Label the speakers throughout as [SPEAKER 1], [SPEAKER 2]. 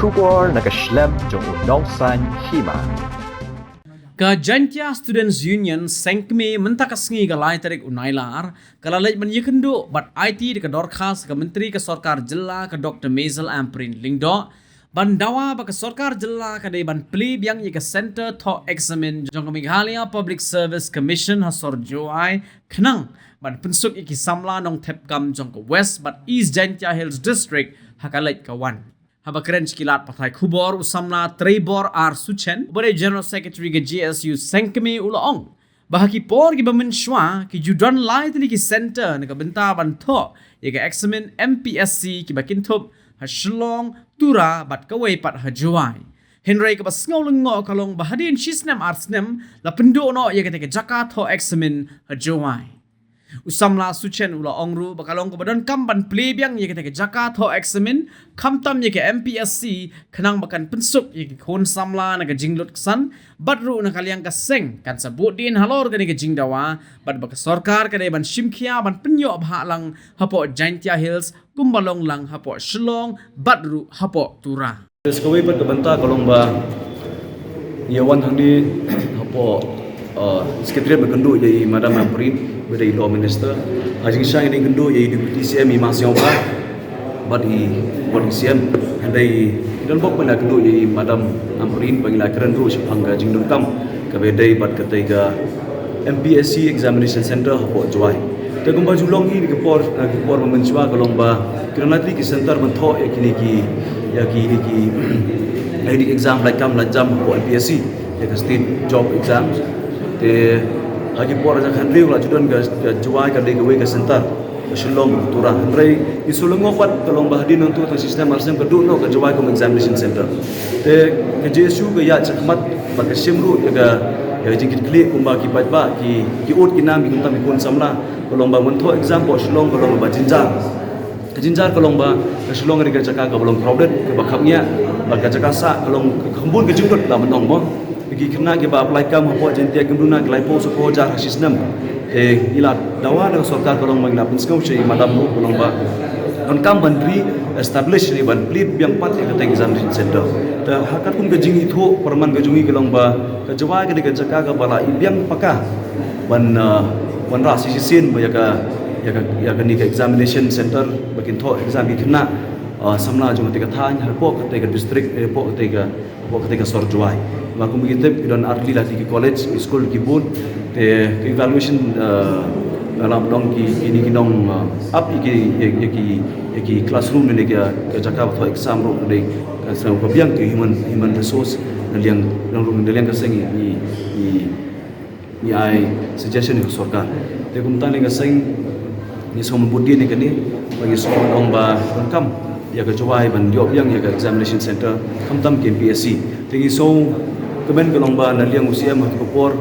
[SPEAKER 1] Shubor nakaslem jong unongsan hima.
[SPEAKER 2] Ka Jantia Students Union sengkme mentakasngi ka lai tarik unailar kalalaj man yekendo bat IT ka dorkhas ka menteri ka sarkar jilla ka Dr. Maisel Amprin Lingdo bandawa ba ka sarkar jilla ka dei ban pleb yang ka center to examine jong ka Meghalaya Public Service Commission hasor joai khnang ban pensuk iki samla nong thepkam jong ka West bat East Jantia Hills District hakalaj ka wan haba keren kilat pathai khubor usamna Trebor R Suchen bore General Secretary ke GSU Sengkeme Ulaong bahaki por ki bamenshwa ki judan lai tili ki center na ka benta ban tho ye ka examine MPSC ki bakinthop ha Shillong Tura bat ka wei pat ha Juai Henry ka basngol ngo kalong bahadin shisnem artsnem la pendo no ye ka te jaka tho examine ha Juai Usamla Suchen ula ongru bakalong ko badon kamban plebyang ye kete jaka tho examine kamtam ye ke MPSC khanang bakan pensuk ye ke khon samla na ka jinglot ksan badru na kaliang ka seng kan sabut din halor ka ni ke jingdawa bad baka sarkar ka ban shimkhia ban penyo bha lang hapo Jantia Hills kumbalong lang hapo Shillong badru hapo Tura
[SPEAKER 3] Sekowi pat kebenta kalong ba yawan hangdi hapo sekretariat berkendu yai Madam Amprin dari Law Minister ajing syang ini kendu yai Deputy CM Masih Oba bad CM handai dan bok pada kendu yai Madam Amprin bagi lakaran ru sepangga jing dungkam kabedai bad ketiga MPSC Examination Center hapo Juai tegumba julong hi kepor memenjua kalong ba kerana tri ki center mentho yakini ki ID exam lakam lajam hapo MPSC ya state job exams te agi por aja khandri ula judan ga juai ka de gawe ka center ka Shillong Tura handrai isulungo kwat kalong bahdin untuk ta sistem arsem ka du no ka juai ka examination center te ka jesu ga ya chakmat ba ka simru ya jingkit kli kumba ki ba ki ut ki nam ki kuntam kun samla kalong ba mentho exam po Shillong kalong ba jinjar kalong ba ka Shillong ri ka chaka ka bolong problem ka ba khamnya ba ka chaka sa kalong khambun ka jingdot la menong mo Bagi kena kita apply kam hapo Jantia Gemduna klaipo sopo jar hasisnam ila dawa na sarkar kalong magna pinskau sei madam lu kalong ba on kam bandri establish ni ban plip yang pat ke examination center ta hakat kum gajing itu perman gajungi kalong ba ka jawa ke de jaka ka bala ibyang paka ban ra sisin ba ya ka ni ka examination center bakin tho exam ki kena samla jung te ka than hapo ke te district po ke te sorjuai Aku begitu dan arti lah di college, school kibun, evaluation dalam dong ki dong up ki classroom ni ke cakap atau exam room ni kasang kebiang ke human resource yang kasang ni ai suggestion ni sarkar. Tapi kemudian ni kasang ni semua budi ni kini bagi semua dong ba lengkap ya ke coba ban job yang ya ke examination center kamtam ke MPSC. Tinggi Kemen kalong ba naliang usia mah kopor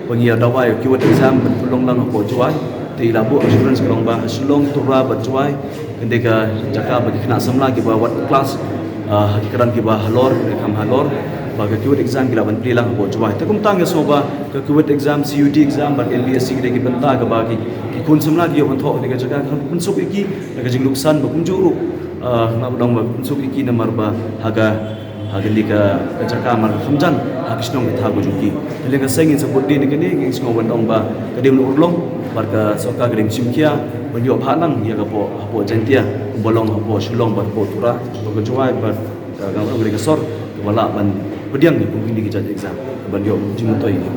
[SPEAKER 3] pengia dawai kiwat exam belong lang ko juai ti labu assurance kalong ba Shillong Tura ba juai kendeka jaka bagi kena samla ki ba wat class hakikaran ki ba halor kam halor bagi kiwat exam ki laban prilang ko juai takum tang so ba ke kiwat exam CUT exam ba LBSC ki benta ka ba ki kun samla ki yon tho deka jaka kun suk iki deka jing luksan ba kun juru na dong ba kun suk iki namar ba haga Hagandika kacaka mar khamjan hakisnong tha gujungi helenga sengin sabudi ni kini nging ngwan dong ba kadim urlong barka soka kadim simkia banyo phanang ya kapo hapo Jantia bolong hapo Shillong bar po Tura to juai bar ga ngri ka sor wala ban bediang ni pungkin di exam banyo jimutoi ni